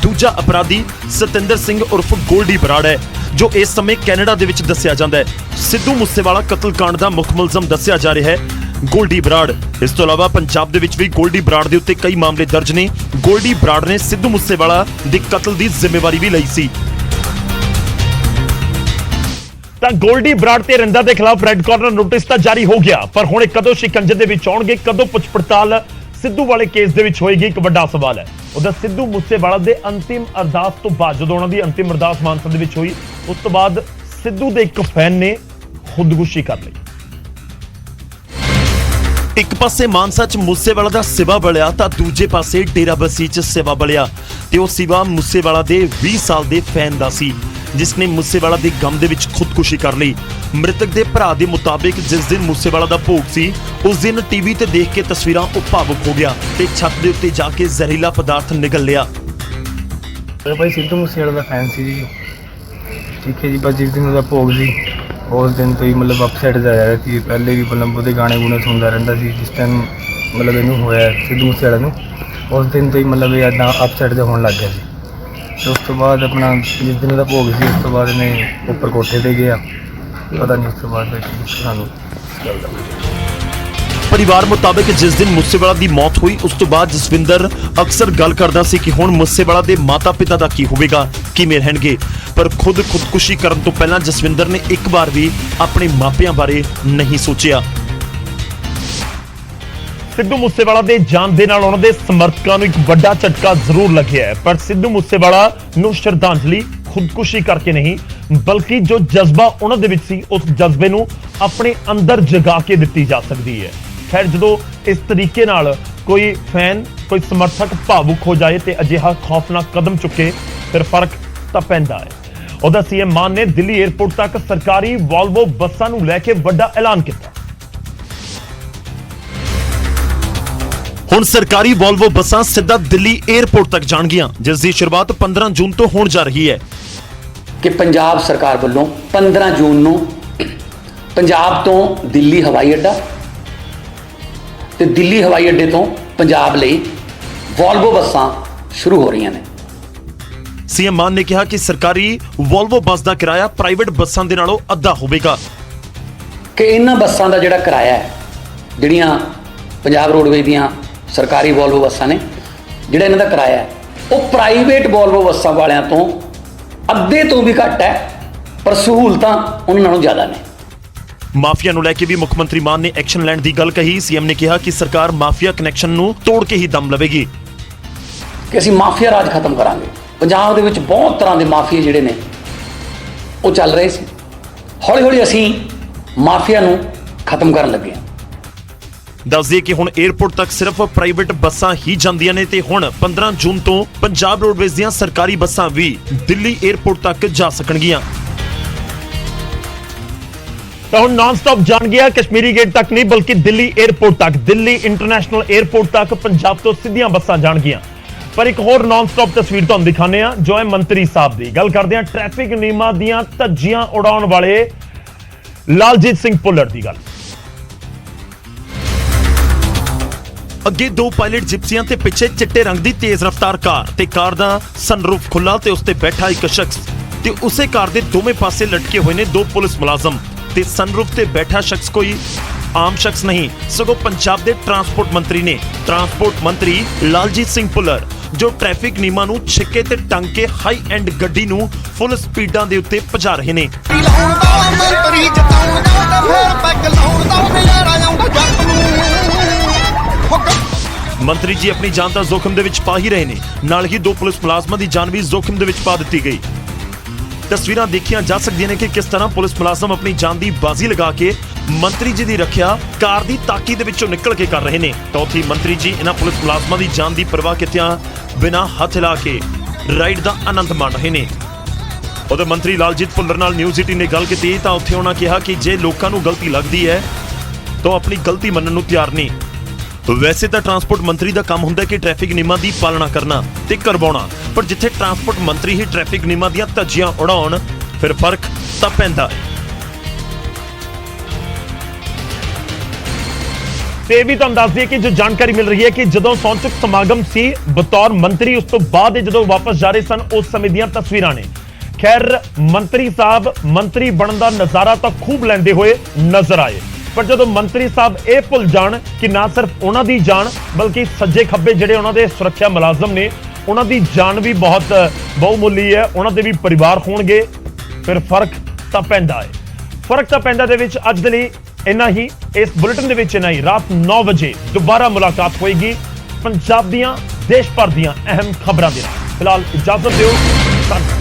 ਦੂਜਾ ਅਪਰਾਧੀ ਸਤਿੰਦਰ ਸਿੰਘ ਉਰਫ ਗੋਲਡੀ ਬਰਾੜ ਹੈ, ਜੋ ਇਸ ਸਮੇਂ ਕੈਨੇਡਾ ਦੇ ਵਿੱਚ ਦੱਸਿਆ ਜਾਂਦਾ ਹੈ। ਸਿੱਧੂ ਮੂਸੇਵਾਲਾ ਕਤਲकांड ਦਾ ਮੁੱਖ ਮੁਲਜ਼ਮ ਦੱਸਿਆ ਜਾ ਰਿਹਾ ਹੈ ਗੋਲਡੀ ਬਰਾੜ। ਇਸ ਤੋਂ ਇਲਾਵਾ ਪੰਜਾਬ ਦੇ ਵਿੱਚ ਵੀ ਗੋਲਡੀ ਬਰਾੜ ਦੇ ਉੱਤੇ ਕਈ ਮਾਮਲੇ ਦਰਜ ਨੇ। ਗੋਲਡੀ ਬਰਾੜ ਨੇ ਸਿੱਧੂ ਮੂਸੇਵਾਲਾ ਦੇ ਕਤਲ ਦੀ ਜ਼ਿੰਮੇਵਾਰੀ ਵੀ ਲਈ ਸੀ। ਤਾਂ ਗੋਲਡੀ ਬਰਾੜ ਤੇ ਰਿੰਦਾ ਦੇ ਖਿਲਾਫ ਰੈੱਡ ਕਾਰਨਰ ਨੋਟਿਸ ਤਾਂ ਜਾਰੀ ਹੋ ਗਿਆ, ਪਰ ਹੁਣ ਕਦੋਂ ਸ਼ਿਕੰਜੇ ਦੇ ਵਿੱਚ ਆਉਣਗੇ, ਕਦੋਂ ਪੁੱਛ ਪੜਤਾਲ ਸਿੱਧੂ ਵਾਲੇ ਕੇਸ ਦੇ ਵਿੱਚ ਹੋਏਗੀ, ਇੱਕ ਵੱਡਾ ਸਵਾਲ ਹੈ। ਉਹਦਾ ਸਿੱਧੂ ਮੂਸੇਵਾਲਾ ਦੇ ਅੰਤਿਮ ਅਰਦਾਸ ਤੋਂ ਬਾਅਦ, ਜਦੋਂ ਉਹਨਾਂ ਦੀ ਅੰਤਿਮ ਅਰਦਾਸ ਮਾਨਸਾ ਦੇ ਵਿੱਚ ਹੋਈ, ਉਸ ਤੋਂ ਬਾਅਦ ਸਿੱਧੂ ਦੇ ਇੱਕ ਫੈਨ ਨੇ ਖੁਦਕੁਸ਼ੀ ਕਰ ਲਈ। ਇੱਕ ਪਾਸੇ ਮਾਨਸਾ 'ਚ ਮੂਸੇਵਾਲਾ ਦਾ ਸਿਵਾ ਬਲਿਆ ਤਾਂ ਦੂਜੇ ਪਾਸੇ ਡੇਰਾਬੱਸੀ 'ਚ ਸਿਵਾ ਬਲਿਆ, ਤੇ ਉਹ ਸਿਵਾ ਮੂਸੇਵਾਲਾ ਦੇ 20 ਸਾਲ ਦੇ ਫੈਨ ਦਾ ਸੀ। ਜਿਸ ਨੇ ਮੂਸੇਵਾਲਾ ਦੇ ਗਮ ਦੇ ਵਿੱਚ ਖੁਦਕੁਸ਼ੀ ਕਰ ਲਈ। ਮ੍ਰਿਤਕ ਦੇ ਭਰਾ ਦੇ ਮੁਤਾਬਿਕ ਜਿਸ ਦਿਨ ਮੂਸੇਵਾਲਾ ਦਾ ਭੋਗ ਸੀ ਉਸ ਦਿਨ ਟੀਵੀ ਤੇ ਦੇਖ ਕੇ ਤਸਵੀਰਾਂ ਉਹ ਭਾਵੁਕ ਹੋ ਗਿਆ ਤੇ ਛੱਤ ਦੇ ਉੱਤੇ ਜਾ ਕੇ ਜ਼ਹਿਰੀਲਾ ਪਦਾਰਥ ਨਿਗਲ ਲਿਆ। भाई सिद्धू मूसेवाले ਦਾ ਫੈਨ ਸੀ ਜੀ। ਠੀਕ ਹੈ ਜੀ, ਬਸ ਜਿਸ ਦਿਨ ਉਹਦਾ ਭੋਗ ਸੀ ਉਸ ਦਿਨ ਤੋਂ ਹੀ ਮਤਲਬ ਅਪਸੈਟ ਜਾ ਰਿਹਾ ਸੀ। ਪਹਿਲੇ ਵੀ ਮਤਲਬ ਉਹਦੇ ਗਾਣੇ ਗੁਣੇ ਸੁਣਦਾ ਰਹਿੰਦਾ ਸੀ। ਜਿਸ ਟਾਈਮ ਮਤਲਬ ਇਹਨੂੰ ਹੋਇਆ ਸਿੱਧੂ ਮੂਸੇਵਾਲੇ ਨੂੰ ਉਸ ਦਿਨ ਤੋਂ ਹੀ ਮਤਲਬ ਇਹ ਇੱਦਾਂ ਅਪਸੈਟ ਜਿਹਾ ਹੋਣ ਲੱਗ ਗਿਆ ਸੀ। ਤੇ ਉਸ ਤੋਂ ਬਾਅਦ ਆਪਣਾ ਜਿਸ ਦਿਨ ਉਹਦਾ ਭੋਗ ਸੀ ਉਸ ਤੋਂ ਬਾਅਦ ਇਹਨੇ ਉੱਪਰ ਕੋਠੇ ਤੇ ਗਿਆ, ਪਤਾ ਨਹੀਂ ਉਸ ਤੋਂ ਬਾਅਦ ਫਿਰ ਸਾਨੂੰ ਚੱਲਦਾ। ਪਰਿਵਾਰ ਮੁਤਾਬਕ ਜਿਸ ਦਿਨ ਮੂਸੇਵਾਲਾ ਦੀ ਮੌਤ ਹੋਈ ਉਸ ਤੋਂ ਬਾਅਦ ਜਸਵਿੰਦਰ ਅਕਸਰ ਗੱਲ ਕਰਦਾ ਸੀ ਕਿ ਹੁਣ ਮੂਸੇਵਾਲਾ ਦੇ ਮਾਤਾ-ਪਿਤਾ ਦਾ ਕੀ ਹੋਵੇਗਾ, ਕਿਵੇਂ ਰਹਿਣਗੇ। ਪਰ ਖੁਦਕੁਸ਼ੀ ਕਰਨ ਤੋਂ ਪਹਿਲਾਂ ਜਸਵਿੰਦਰ ਨੇ ਇੱਕ ਵਾਰ ਵੀ ਆਪਣੇ ਮਾਪਿਆਂ ਬਾਰੇ ਨਹੀਂ ਸੋਚਿਆ। ਸਿੱਧੂ ਮੂਸੇਵਾਲਾ ਦੇ ਜਾਣ ਦੇ ਨਾਲ ਉਹਨਾਂ ਦੇ ਸਮਰਥਕਾਂ ਨੂੰ ਇੱਕ ਵੱਡਾ ਝਟਕਾ ਜ਼ਰੂਰ ਲੱਗਿਆ ਹੈ, ਪਰ ਸਿੱਧੂ ਮੂਸੇਵਾਲਾ ਨੂੰ ਸ਼ਰਧਾਂਜਲੀ ਖੁਦਕੁਸ਼ੀ ਕਰਕੇ ਨਹੀਂ ਬਲਕਿ ਜੋ ਜਜ਼ਬਾ ਉਹਨਾਂ ਦੇ ਵਿੱਚ ਸੀ ਉਸ ਜਜ਼ਬੇ ਨੂੰ ਆਪਣੇ ਅੰਦਰ ਜਗਾ ਕੇ ਦਿੱਤੀ ਜਾ ਸਕਦੀ ਹੈ। ਖੈਰ, ਜਦੋਂ ਇਸ ਤਰੀਕੇ ਨਾਲ ਕੋਈ ਫੈਨ ਕੋਈ ਸਮਰਥਕ ਭਾਵੁਕ ਹੋ ਜਾਏ ਤੇ ਅਜਿਹਾ ਖੌਫਨਾਕ ਕਦਮ ਚੁੱਕੇ ਫਿਰ ਫਰਕ ਤਾਂ ਪੈਂਦਾ ਹੈ। ਉਹਦਾ ਸੀਐਮ ਮਾਨ ਨੇ ਦਿੱਲੀ 에ਅਰਪੋਰਟ ਤੱਕ ਸਰਕਾਰੀ ਵੋਲਵੋ ਬੱਸਾਂ ਨੂੰ ਲੈ ਕੇ ਵੱਡਾ ਐਲਾਨ ਕੀਤਾ। ਹੁਣ ਸਰਕਾਰੀ ਵੋਲਵੋ ਬੱਸਾਂ ਸਿੱਧਾ ਦਿੱਲੀ 에ਅਰਪੋਰਟ ਤੱਕ ਜਾਣਗੀਆਂ, ਜਿਸ ਦੀ ਸ਼ੁਰੂਆਤ 15 ਜੂਨ ਤੋਂ ਹੋਣ ਜਾ ਰਹੀ ਹੈ। ਕਿ ਪੰਜਾਬ ਸਰਕਾਰ ਵੱਲੋਂ 15 ਜੂਨ ਨੂੰ ਪੰਜਾਬ ਤੋਂ ਦਿੱਲੀ ਹਵਾਈ ਅੱਡਾ ਤੇ ਦਿੱਲੀ ਹਵਾਈ ਅੱਡੇ ਤੋਂ ਪੰਜਾਬ ਲਈ ਵੋਲਵੋ ਬੱਸਾਂ ਸ਼ੁਰੂ ਹੋ ਰਹੀਆਂ ਨੇ। ਸੀਐਮ ਮਾਨ ਨੇ ਕਿਹਾ ਕਿ ਸਰਕਾਰੀ ਵੋਲਵੋ ਬੱਸ ਦਾ ਕਿਰਾਇਆ ਪ੍ਰਾਈਵੇਟ ਬੱਸਾਂ ਦੇ ਨਾਲੋਂ ਅੱਧਾ ਹੋਵੇਗਾ। ਕਿ ਇਹਨਾਂ ਬੱਸਾਂ ਦਾ ਜਿਹੜਾ ਕਿਰਾਇਆ ਹੈ, ਜਿਹੜੀਆਂ ਪੰਜਾਬ ਰੋਡਵੇਜ਼ ਦੀਆਂ ਸਰਕਾਰੀ ਵੋਲਵੋ ਬੱਸਾਂ ਨੇ, ਜਿਹੜਾ ਇਹਨਾਂ ਦਾ ਕਿਰਾਇਆ ਹੈ ਉਹ ਪ੍ਰਾਈਵੇਟ ਵੋਲਵੋ ਬੱਸਾਂ ਵਾਲਿਆਂ ਤੋਂ ਅੱਧੇ ਤੋਂ ਵੀ ਘੱਟ ਹੈ, ਪਰ ਸਹੂਲਤਾਂ ਉਹਨਾਂ ਨਾਲੋਂ ਜ਼ਿਆਦਾ ਨੇ। ਮਾਫੀਆ ਨੂੰ ਲੈ ਕੇ ਵੀ ਮੁੱਖ ਮੰਤਰੀ ਮਾਨ ਨੇ ਐਕਸ਼ਨ ਲੈਣ ਦੀ ਗੱਲ ਕਹੀ। ਸੀਐਮ ਨੇ ਕਿਹਾ ਕਿ ਸਰਕਾਰ ਮਾਫੀਆ ਕਨੈਕਸ਼ਨ ਨੂੰ ਤੋੜ ਕੇ ਹੀ ਦਮ ਲਵੇਗੀ ਕਿ ਅਸੀਂ ਮਾਫੀਆ ਰਾਜ ਖਤਮ ਕਰਾਂਗੇ। ਪੰਜਾਬ ਦੇ ਵਿੱਚ ਬਹੁਤ ਤਰ੍ਹਾਂ ਦੇ ਮਾਫੀਆ ਜਿਹੜੇ ਨੇ ਉਹ ਚੱਲ ਰਹੇ ਸੀ। ਹੌਲੀ ਹੌਲੀ ਅਸੀਂ ਮਾਫੀਆ ਨੂੰ ਖਤਮ ਕਰਨ ਲੱਗੇ ਹਾਂ। ਦੱਸ ਦਈਏ ਕਿ ਹੁਣ 에ਅਰਪੋਰਟ ਤੱਕ ਸਿਰਫ ਪ੍ਰਾਈਵੇਟ ਬੱਸਾਂ ਹੀ ਜਾਂਦੀਆਂ ਨੇ ਤੇ ਹੁਣ 15 ਜੂਨ ਤੋਂ ਪੰਜਾਬ ਰੋਡਵੇਜ਼ ਦੀਆਂ ਸਰਕਾਰੀ ਬੱਸਾਂ ਵੀ ਦਿੱਲੀ 에ਅਰਪੋਰਟ ਤੱਕ ਜਾ ਸਕਣਗੀਆਂ। ਤਾਂ ਹੁਣ ਨਾਨ ਸਟਾਪ ਜਾਣ ਗਿਆ ਕਸ਼ਮੀਰੀ ਗੇਟ ਤੱਕ ਨਹੀਂ ਬਲਕਿ ਦਿੱਲੀ 에ਅਰਪੋਰਟ ਤੱਕ, ਦਿੱਲੀ ਇੰਟਰਨੈਸ਼ਨਲ 에ਅਰਪੋਰਟ ਤੱਕ ਪੰਜਾਬ ਤੋਂ ਸਿੱਧੀਆਂ ਬੱਸਾਂ ਜਾਣਗੀਆਂ। ਪਰ ਇੱਕ ਹੋਰ ਨਾਨ ਸਟਾਪ ਤਸਵੀਰ ਤੁਹਾਨੂੰ ਦਿਖਾਉਂਦੇ ਆ ਜੋ ਹੈ ਮੰਤਰੀ ਸਾਹਿਬ ਦੀ। ਗੱਲ ਕਰਦੇ ਆ ਟ੍ਰੈਫਿਕ ਨਿਯਮਾਂ ਦੀਆਂ ਧੱਜੀਆਂ ਉਡਾਉਣ ਵਾਲੇ ਲਾਲਜੀਤ ਸਿੰਘ ਭੁੱਲਰ ਦੀ ਗੱਲ। ਅੱਗੇ ਦੋ ਪਾਇਲਟ ਜਿਪਸੀਆਂ ਤੇ ਪਿੱਛੇ ਚਿੱਟੇ ਰੰਗ ਦੀ ਤੇਜ਼ ਰਫ਼ਤਾਰ ਕਾਰ ਤੇ ਕਾਰ ਦਾ ਸਨਰੂਫ ਖੁੱਲਾ ਤੇ ਉਸ ਤੇ ਬੈਠਾ ਇੱਕ ਸ਼ਖਸ ਤੇ ਉਸੇ ਕਾਰ ਦੇ ਦੋਵੇਂ ਪਾਸੇ ਲਟਕੇ ਹੋਏ ਨੇ ਦੋ ਪੁਲਿਸ ਮੁਲਾਜ਼ਮ ਤੇ ਸਨਰੂਫ ਤੇ ਬੈਠਾ ਸ਼ਖਸ ਕੋਈ ਆਮ ਸ਼ਖਸ ਨਹੀਂ ਸਗੋਂ ਪੰਜਾਬ ਦੇ ਟਰਾਂਸਪੋਰਟ ਮੰਤਰੀ ਨੇ। ਟਰਾਂਸਪੋਰਟ ਮੰਤਰੀ ਲਾਲਜੀਤ ਸਿੰਘ ਭੁੱਲਰ ਜੋ ਟ੍ਰੈਫਿਕ ਨਿਯਮਾਂ ਨੂੰ ਛਿੱਕੇ ਤੇ ਟੰਗ ਕੇ ਹਾਈ ਐਂਡ ਗੱਡੀ ਨੂੰ ਫੁੱਲ ਸਪੀਡਾਂ ਦੇ ਉੱਤੇ ਭਜਾ ਰਹੇ ਨੇ। ਮੰਤਰੀ ਜੀ ਆਪਣੀ ਜਾਨ ਤਾਂ ਜ਼ੋਖਮ ਦੇ ਵਿੱਚ ਪਾ ਹੀ ਰਹੇ ਨੇ, ਨਾਲ ਹੀ ਦੋ ਪੁਲਿਸ ਮੁਲਾਜ਼ਮਾਂ ਦੀ ਜਾਨ ਵੀ ਜ਼ੋਖਮ ਦੇ ਵਿੱਚ ਪਾ ਦਿੱਤੀ ਗਈ। ਤਸਵੀਰਾਂ ਦੇਖੀਆਂ ਜਾ ਸਕਦੀਆਂ ਨੇ ਕਿ ਕਿਸ ਤਰ੍ਹਾਂ ਪੁਲਿਸ ਮੁਲਾਜ਼ਮ ਆਪਣੀ ਜਾਨ ਦੀ ਬਾਜ਼ੀ ਲਗਾ ਕੇ ਮੰਤਰੀ ਜੀ ਦੀ ਰੱਖਿਆ ਕਾਰ ਦੀ ਤਾਕੀ ਦੇ ਵਿੱਚੋਂ ਨਿਕਲ ਕੇ ਕਰ ਰਹੇ ਨੇ। ਤਾਂ ਉੱਥੇ ਮੰਤਰੀ ਜੀ ਇਹਨਾਂ ਪੁਲਿਸ ਮੁਲਾਜ਼ਮਾਂ ਦੀ ਜਾਨ ਦੀ ਪਰਵਾਹ ਕੀਤਿਆਂ ਬਿਨਾਂ ਹੱਥ ਹਿਲਾ ਕੇ ਰਾਈਡ ਦਾ ਆਨੰਦ ਮਾਣ ਰਹੇ ਨੇ। ਉਹਦੇ ਮੰਤਰੀ ਲਾਲਜੀਤ ਭੁੱਲਰ ਨਾਲ ਨਿਊਜ਼ 18 ਨੇ ਗੱਲ ਕੀਤੀ ਤਾਂ ਉੱਥੇ ਉਹਨਾਂ ਕਿਹਾ ਕਿ ਜੇ ਲੋਕਾਂ ਨੂੰ ਗਲਤੀ ਲੱਗਦੀ ਹੈ ਤਾਂ ਆਪਣੀ ਗਲਤੀ ਮੰਨਣ ਨੂੰ ਤਿਆਰ ਨਹੀਂ। ਵੈਸੇ ਤਾਂ ਟਰਾਂਸਪੋਰਟ ਮੰਤਰੀ ਦਾ ਕੰਮ ਹੁੰਦਾ ਹੈ ਕਿ ਟ੍ਰੈਫਿਕ ਨਿਯਮਾਂ ਦੀ ਪਾਲਣਾ ਕਰਨਾ ਤੇ ਕਰਵਾਉਣਾ, ਪਰ ਜਿੱਥੇ ਟਰਾਂਸਪੋਰਟ ਮੰਤਰੀ ਹੀ ਟ੍ਰੈਫਿਕ ਨਿਯਮਾਂ ਦੀਆਂ ਧੱਜੀਆਂ ਉਡਾਉਣ ਫਿਰ ਫਰਕ ਤਾਂ ਪੈਂਦਾ ਹੈ। ਤੇ ਵੀ ਤੁਹਾਨੂੰ ਦੱਸ ਦਈਏ ਕਿ ਜੋ ਜਾਣਕਾਰੀ ਮਿਲ ਰਹੀ ਹੈ ਕਿ ਜਦੋਂ ਸੌਂਚਕ ਸਮਾਗਮ ਸੀ ਬਤੌਰ ਮੰਤਰੀ ਉਸ ਤੋਂ ਬਾਅਦ ਜਦੋਂ ਵਾਪਸ ਜਾ ਰਹੇ ਸਨ ਉਸ ਸਮੇਂ ਦੀਆਂ ਤਸਵੀਰਾਂ ਨੇ। ਖੈਰ ਮੰਤਰੀ ਸਾਹਿਬ ਮੰਤਰੀ ਬਣਨ ਦਾ ਨਜ਼ਾਰਾ ਤਾਂ ਖੂਬ ਲੈਂਦੇ ਹੋਏ ਨਜ਼ਰ ਆਏ, ਪਰ ਜਦੋਂ ਮੰਤਰੀ ਸਾਹਿਬ ਇਹ ਭੁੱਲ ਜਾਣ ਕਿ ਨਾ ਸਿਰਫ ਉਹਨਾਂ ਦੀ ਜਾਨ ਬਲਕਿ ਸੱਜੇ ਖੱਬੇ ਜਿਹੜੇ ਉਹਨਾਂ ਦੇ ਸੁਰੱਖਿਆ ਮੁਲਾਜ਼ਮ ਨੇ ਉਹਨਾਂ ਦੀ ਜਾਨ ਵੀ ਬਹੁਤ ਬਹੁਮੁੱਲੀ ਹੈ, ਉਹਨਾਂ ਦੇ ਵੀ ਪਰਿਵਾਰ ਹੋਣਗੇ, ਫਿਰ ਫਰਕ ਤਾਂ ਪੈਂਦਾ ਹੈ। ਫਰਕ ਤਾਂ ਪੈਂਦਾ ਦੇ ਵਿੱਚ ਅੱਜ ਦੇ ਲਈ ਇੰਨਾ ਹੀ। ਇਸ ਬੁਲੇਟਿਨ ਦੇ ਵਿੱਚ ਇੰਨਾ ਹੀ। ਰਾਤ 9 ਵਜੇ ਦੁਬਾਰਾ ਮੁਲਾਕਾਤ ਹੋਏਗੀ ਪੰਜਾਬ ਦੀਆਂ ਦੇਸ਼ ਭਰ ਦੀਆਂ ਅਹਿਮ ਖਬਰਾਂ ਦੇ ਨਾਲ। ਫਿਲਹਾਲ ਇਜਾਜ਼ਤ ਦਿਓ। ਧੰਨਵਾਦ।